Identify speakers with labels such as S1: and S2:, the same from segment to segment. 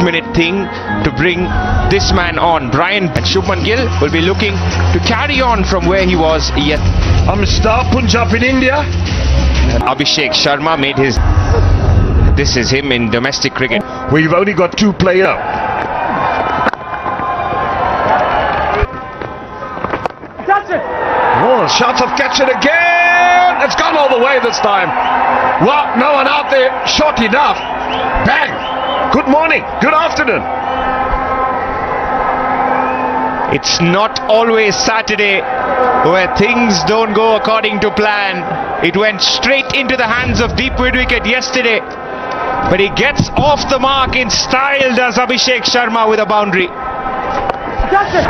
S1: minute thing to bring this man on. Brian Shubman Gill will be looking to carry on from where he was yet.
S2: Star Punjab in India.
S1: Abhishek Sharma made his. This is him in domestic cricket.
S2: We've only got two players.
S3: Catch it!
S2: Oh, shots of catch it again. It's gone all the way this time. Well, no one out there. Short enough. Bang. Good morning. Good afternoon.
S1: It's not always Saturday where things don't go according to plan. It went straight into the hands of deep mid wicket yesterday, but he gets off the mark in style, does Abhishek Sharma, with a boundary.
S3: Catch it!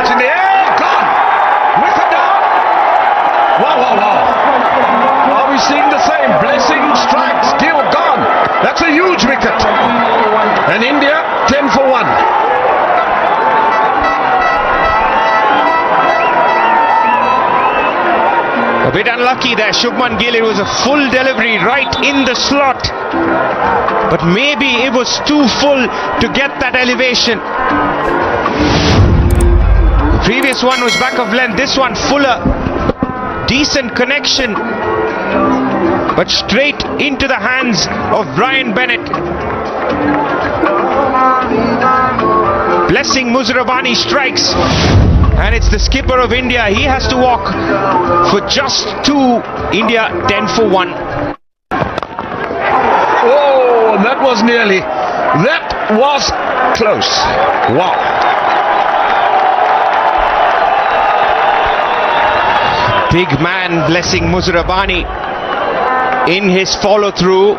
S2: It's in the air. Gone. Whiff it down. Wow, wow, wow. Are we seeing the same? Blessing strike still gone. That's a huge wicket. And India 10 for 1.
S1: A bit unlucky there, Shubman Gill. It was a full delivery right in the slot, but maybe it was too full to get that elevation. The previous one was back of length, this one fuller. Decent connection, but straight into the hands of Brian Bennett. Blessing Muzarabani strikes, and it's the skipper of India. He has to walk for just 2. India 10 for 1.
S2: Oh, that was nearly. That was close. Wow.
S1: Big man Blessing Muzarabani in his follow through.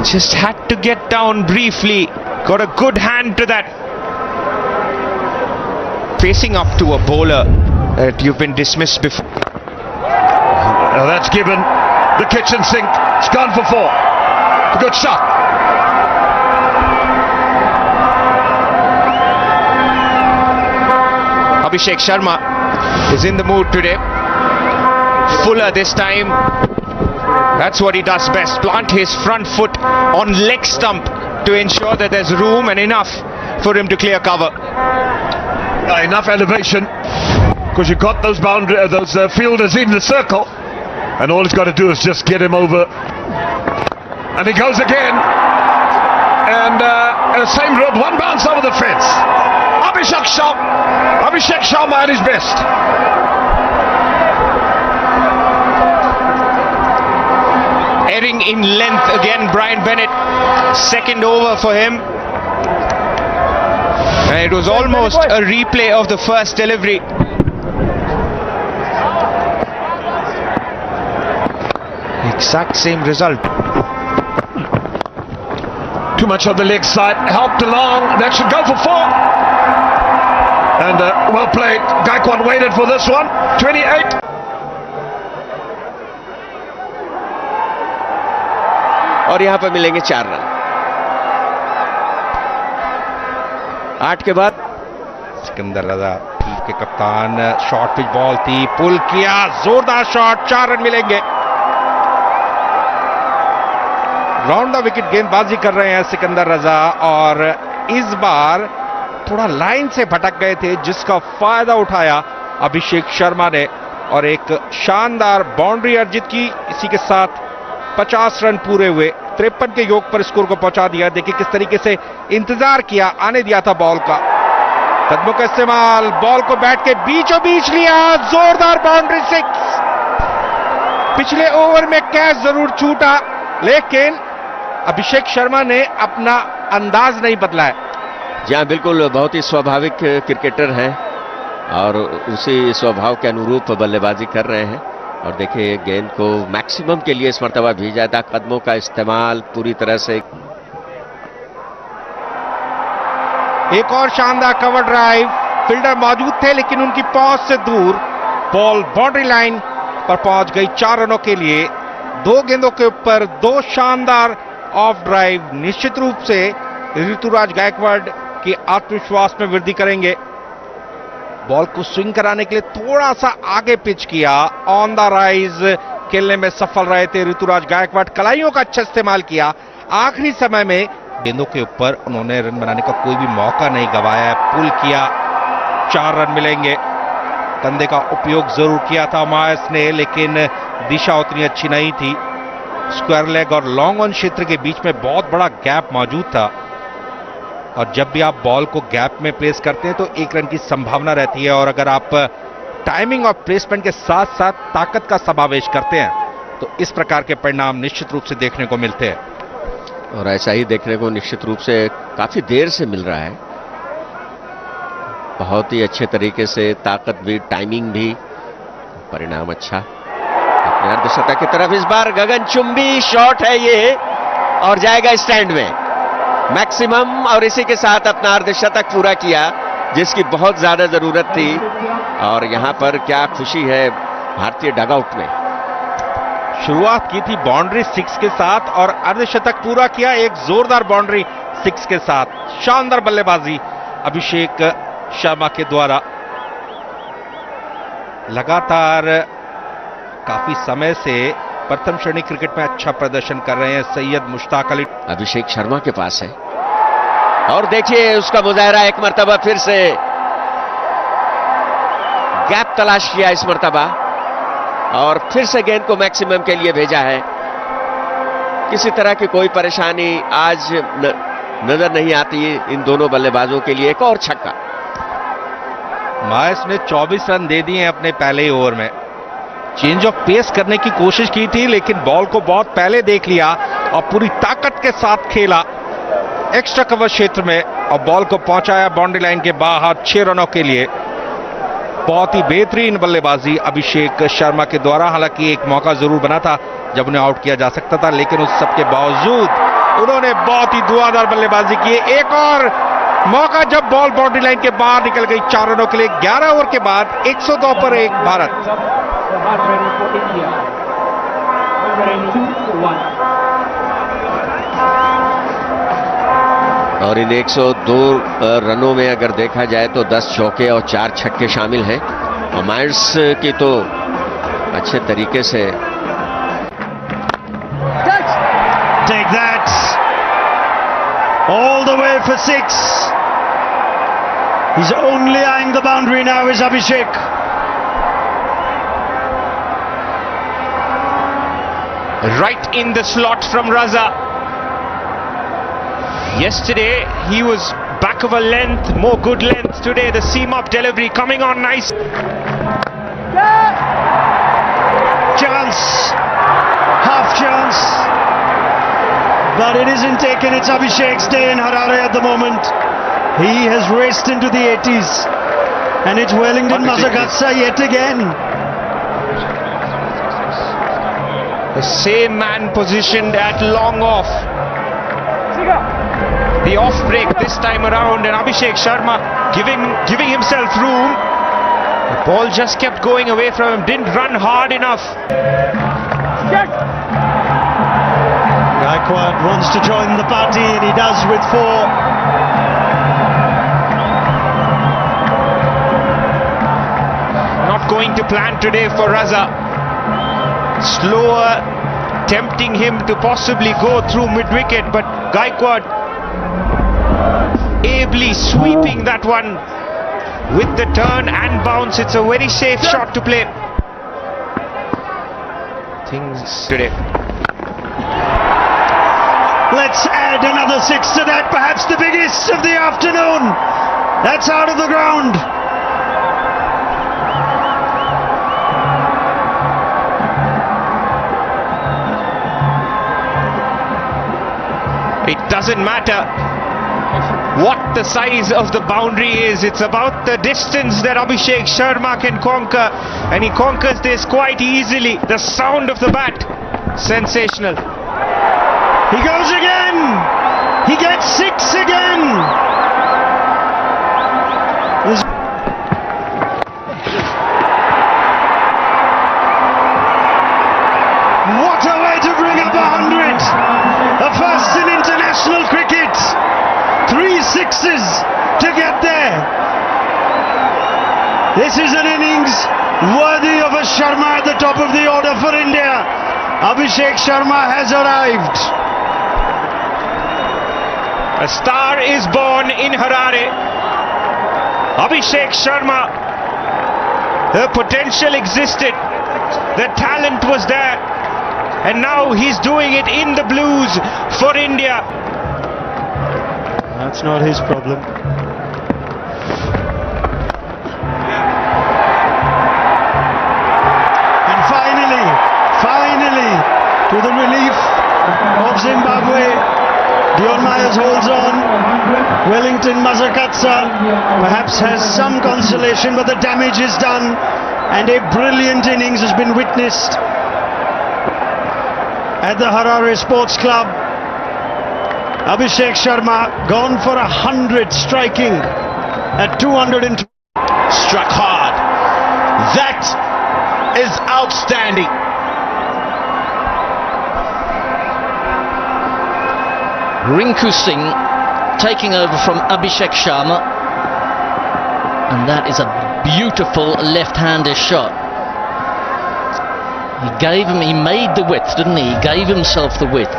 S1: Just had to get down briefly. Got a good hand to that. Facing up to a bowler that you've been dismissed before.
S2: Now that's given the kitchen sink. It's gone for 4. Good shot.
S1: Abhishek Sharma is in the mood today. Fuller this time. That's what he does best. Plant his front foot on leg stump to ensure that there's room and enough for him to clear cover.
S2: Enough elevation, because you got those fielders in the circle, and all he's got to do is just get him over. And he goes again, and same road, one bounce over the fence. Abhishek Sharma at his best.
S1: Erring in length again, Brian Bennett. Second over for him. And it was almost a replay of the first delivery. Exact same result.
S2: Too much on the leg side, helped along. That should go for 4. And well played. Gaikwad waited for this one. 28.
S4: और यहाँ पर मिलेंगे 4 run. 8 के बाद
S5: सिकंदर रजा team के कप्तान, short pitch ball थी, पुल किया, जोरदार शॉट, 4 रन मिलेंगे। राउंड द विकेट गेंदबाजी कर रहे हैं सिकंदर रजा, और इस बार थोड़ा लाइन से भटक गए थे, जिसका फायदा उठाया अभिषेक शर्मा ने और एक शानदार बाउंड्री अर्जित की। इसी के साथ 50 रन पूरे हुए, 53 के योग पर स्कोर को पहुंचा दिया। देखिए किस तरीके से इंतजार किया, आने दिया था बॉल का। कदमों का इस्तेमाल, बॉल को बैट के बीचों बीच लिया, जोरदार बाउंड्री 6। पिछले ओवर में कैच जरूर छूटा, लेकिन अभिषेक शर्मा ने अपना अंदाज नहीं बदला है।
S4: जी हाँ, बिल्कुल, बहुत ही स्वाभाविक क्रिकेटर हैं और उसी स्वभाव के अनुरूप बल्लेबाजी कर रहे हैं। और देखिए गेंद को मैक्सिमम के लिए इस मर्तबा भेजा था, कदमों का इस्तेमाल पूरी तरह से।
S5: एक और शानदार कवर ड्राइव, फील्डर मौजूद थे लेकिन उनकी पहुंच से दूर, बॉल बाउंड्री लाइन पर पहुंच गई 4 रनों के लिए। 2 गेंदों के ऊपर 2 शानदार ऑफ ड्राइव निश्चित रूप से ऋतुराज गायकवाड़ के आत्मविश्वास में वृद्धि करेंगे। बॉल को स्विंग कराने के लिए थोड़ा सा आगे पिच किया, ऑन द राइज खेलने में सफल रहे थे ऋतुराज गायकवाड़। कलाइयों का अच्छा इस्तेमाल किया, आखिरी समय में गेंदों के ऊपर उन्होंने रन बनाने का कोई भी मौका नहीं गवाया है। पुल किया, 4 रन मिलेंगे। कंधे का उपयोग जरूर किया था मायस ने, लेकिन दिशा उतनी अच्छी नहीं थी। स्क्वायर लेग और लॉन्ग ऑन क्षेत्र के बीच में बहुत बड़ा गैप मौजूद था, और जब भी आप बॉल को गैप में प्लेस करते हैं तो 1 रन की संभावना रहती है। और अगर आप टाइमिंग और प्लेसमेंट के साथ साथ ताकत का समावेश करते हैं तो इस प्रकार के परिणाम निश्चित रूप से देखने को मिलते हैं।
S4: और ऐसा ही देखने को निश्चित रूप से काफी देर से मिल रहा है। बहुत ही अच्छे तरीके से ताकत भी, टाइमिंग भी, परिणाम अच्छा। अपने अर्धशतक की तरफ इस बार गगनचुंबी शॉट है ये, और जाएगा स्टैंड में मैक्सिमम, और इसी के साथ अपना अर्धशतक पूरा किया जिसकी बहुत ज्यादा जरूरत थी। और यहां पर क्या खुशी है भारतीय डगआउट में।
S5: शुरुआत की थी बाउंड्री 6 के साथ और अर्धशतक पूरा किया एक जोरदार बाउंड्री 6 के साथ। शानदार बल्लेबाजी अभिषेक शर्मा के द्वारा। लगातार काफी समय से प्रथम श्रेणी क्रिकेट में अच्छा प्रदर्शन कर रहे हैं सैयद मुश्ताक अली।
S4: अभिषेक शर्मा के पास है, और देखिए उसका मुजाहरा एक मर्तबा फिर से, गैप तलाश किया इस मर्तबा और फिर से गेंद को मैक्सिमम के लिए भेजा है। किसी तरह की कोई परेशानी आज नजर नहीं आती इन दोनों बल्लेबाजों के लिए। एक और छक्का।
S5: मायस ने 24 रन दे दिए अपने पहले ही ओवर में। चेंज ऑफ पेस करने की कोशिश की थी, लेकिन बॉल को बहुत पहले देख लिया और पूरी ताकत के साथ खेला एक्स्ट्रा कवर क्षेत्र में, और बॉल को पहुंचाया बाउंड्री लाइन के बाहर 6 रनों के लिए। बहुत ही बेहतरीन बल्लेबाजी अभिषेक शर्मा के द्वारा। हालांकि एक मौका जरूर बना था जब उन्हें आउट किया जा सकता था, लेकिन उस सब के बावजूद उन्होंने बहुत ही धुआंधार बल्लेबाजी की। एक और मौका जब बॉल बाउंड्री लाइन के बाहर निकल गई 4 रनों के लिए। 11 ओवर के बाद 102 पर 1 भारत।
S4: और इन 102 रनों में अगर देखा जाए तो 10 चौके और 4 छक्के शामिल हैं। और मायर्स की तो अच्छे तरीके से
S6: take that all the way for 6. He's only eyeing the boundary now is Abhishek.
S1: Right in the slot from Raza. Yesterday he was back of a length, more good length. Today the seam up delivery coming on nice.
S6: Chance, half chance, but it isn't taken. It's Abhishek's day in Harare at the moment. He has raced into the 80s, and it's Wellington Mazagatsa yet again.
S1: The same man positioned at long off. The off break this time around, and Abhishek Sharma giving himself room. The ball just kept going away from him, didn't run hard enough.
S6: Gaikwad wants to join the party, and he does with 4.
S1: Not going to plan today for Raza. Slower, tempting him to possibly go through mid-wicket, but Gaikwad ably sweeping that one with the turn and bounce. It's a very safe shot to play. Things today.
S6: Let's add another 6 to that, perhaps the biggest of the afternoon. That's out of the ground.
S1: It doesn't matter what the size of the boundary is. It's about the distance that Abhishek Sharma can conquer, and he conquers this quite easily. The sound of the bat, sensational.
S6: He goes again. He gets 6 again. What a way to bring up 100. A first in international cricket. 3 sixes to get there. This is an innings worthy of a Sharma at the top of the order for India. Abhishek Sharma has arrived.
S1: A star is born in Harare. Abhishek Sharma. The potential existed. The talent was there. And now he's doing it in the blues for India.
S6: That's not his problem. And finally, to the relief of Zimbabwe, Dion Myers holds on. Wellington Mazakatsa perhaps has some consolation, but the damage is done, and a brilliant innings has been witnessed at the Harare Sports Club. Abhishek Sharma gone for 100, striking at 220.
S7: Struck hard. That is outstanding.
S8: Rinku Singh taking over from Abhishek Sharma, and that is a beautiful left-handed shot. He made the width, didn't he? He gave himself the width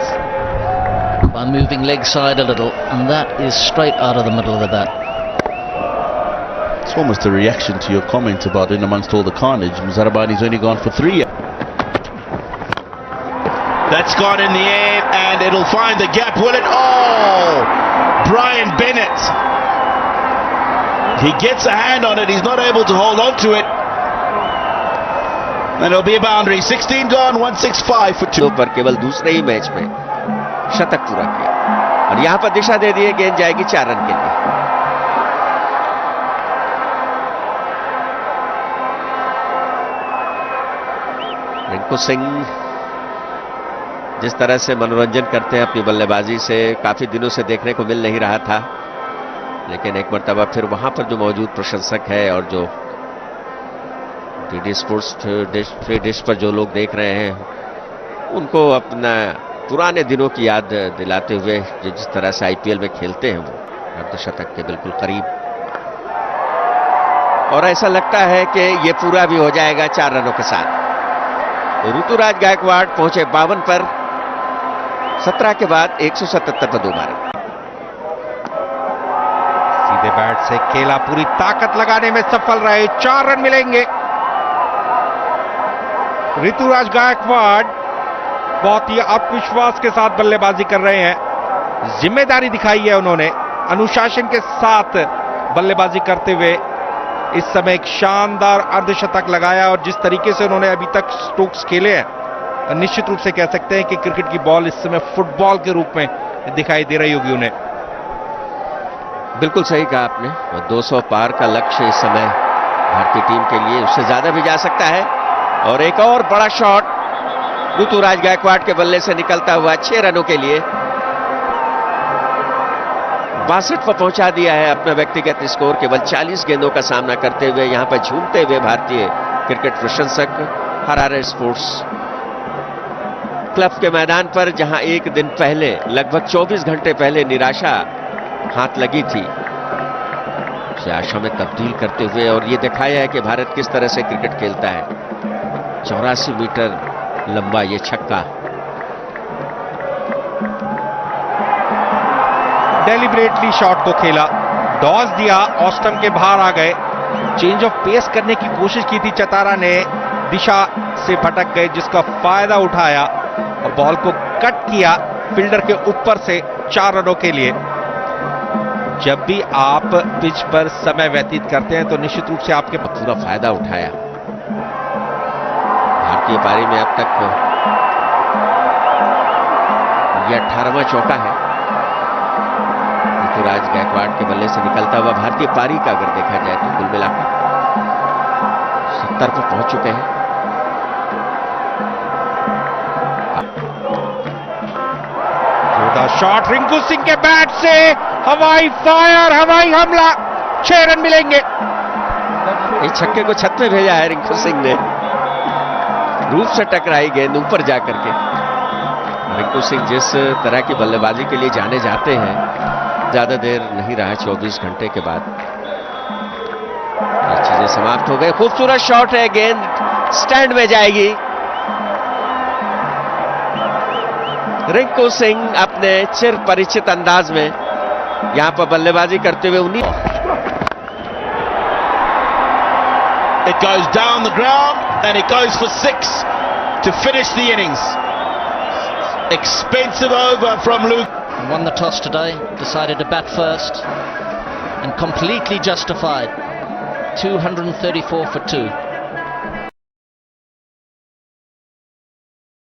S8: by moving leg side a little, and that is straight out of the middle of the bat.
S7: It's almost a reaction to your comment about in amongst all the carnage. Muzarabani's only gone for 3. That's gone in the air and it'll find the gap, will it? Oh! Brian Bennett. He gets a hand on it, he's not able to hold on to it. And it'll be a boundary. 16 gone, 165 for 2.
S4: पर केवल दूसरे ही match में शतक पूरा किया और यहां पर दिशा दे दी है, गेंद जाएगी 4 रन के लिए। रिंकू सिंह जिस तरह से मनोरंजन करते हैं अपनी बल्लेबाजी से, काफी दिनों से देखने को मिल नहीं रहा था, लेकिन एक मर्तबा फिर वहां पर जो मौजूद प्रशंसक है और जो डीडी स्पोर्ट्स फ्री डिश पर जो लोग देख रहे हैं उनको अपना पुराने दिनों की याद दिलाते हुए जो जिस तरह से आईपीएल में खेलते हैं वो अर्धशतक के बिल्कुल करीब, और ऐसा लगता है कि ये पूरा भी हो जाएगा 4 रनों के साथ। ऋतुराज गायकवाड़ पहुंचे 52 पर, 17 के बाद 177 पर 2 मारे।
S5: सीधे बैट से खेला, पूरी ताकत लगाने में सफल रहे, 4 रन मिलेंगे। ऋतुराज गायकवाड़ बहुत ही आत्मविश्वास के साथ बल्लेबाजी कर रहे हैं, जिम्मेदारी दिखाई है उन्होंने, अनुशासन के साथ बल्लेबाजी करते हुए इस समय एक शानदार अर्धशतक लगाया। और जिस तरीके से उन्होंने अभी तक स्ट्रोक्स खेले हैं, निश्चित रूप से कह सकते हैं कि क्रिकेट की बॉल इस समय फुटबॉल के रूप में दिखाई दे रही होगी उन्हें।
S4: बिल्कुल सही कहा आपने, और 200 पार का लक्ष्य इस समय भारतीय टीम के लिए, उससे ज्यादा भी जा सकता है। और एक और बड़ा शॉट ऋतुराज गायकवाड़ के बल्ले से निकलता हुआ 6 रनों के लिए 62 पर पहुंचा दिया है अपना व्यक्तिगत स्कोर। केवल 40 गेंदों का सामना करते हुए यहां पर झूमते हुए भारतीय क्रिकेट प्रशंसक हरारे स्पोर्ट्स क्लब के मैदान पर, जहां एक दिन पहले लगभग 24 घंटे पहले निराशा हाथ लगी थी, उसे आशा में तब्दील करते हुए और ये दिखाया है कि भारत किस तरह से क्रिकेट खेलता है। 84 मीटर लंबा ये छक्का,
S5: डेलिबरेटली शॉट को खेला, डॉज दिया, ऑस्टम के बाहर आ गए, चेंज ऑफ पेस करने की कोशिश की थी चतारा ने, दिशा से भटक गए जिसका फायदा उठाया और बॉल को कट किया फील्डर के ऊपर से 4 रनों के लिए। जब भी आप पिच पर समय व्यतीत करते हैं तो निश्चित रूप से आपके
S4: पूरा फायदा उठाया। भारतीय पारी में अब तक यह 18वां चौका है ऋतुराज गायकवाड़ के बल्ले से निकलता हुआ भारतीय पारी का। अगर देखा जाए तो कुल मिलाकर 70 पर पहुंच चुके हैं।
S5: शॉट रिंकू सिंह के बैट से, हवाई फायर, हवाई हमला, 6 रन मिलेंगे।
S4: इस छक्के को छत में भेजा है रिंकू सिंह ने, रूप से टकराई गेंद ऊपर जाकर के। रिंकू सिंह जिस तरह की बल्लेबाजी के लिए जाने जाते हैं, ज्यादा देर नहीं रहा, 24 घंटे के बाद ये चीजें समाप्त हो गई। खूबसूरत शॉट है, गेंद स्टैंड में जाएगी। रिंकू सिंह अपने चिर परिचित अंदाज में यहां पर बल्लेबाजी करते हुए 19।
S9: It goes down the ground and it goes for 6 to finish the innings. Expensive over from Luke.
S8: Won the toss today, decided to bat first, and completely justified. 234 for 2.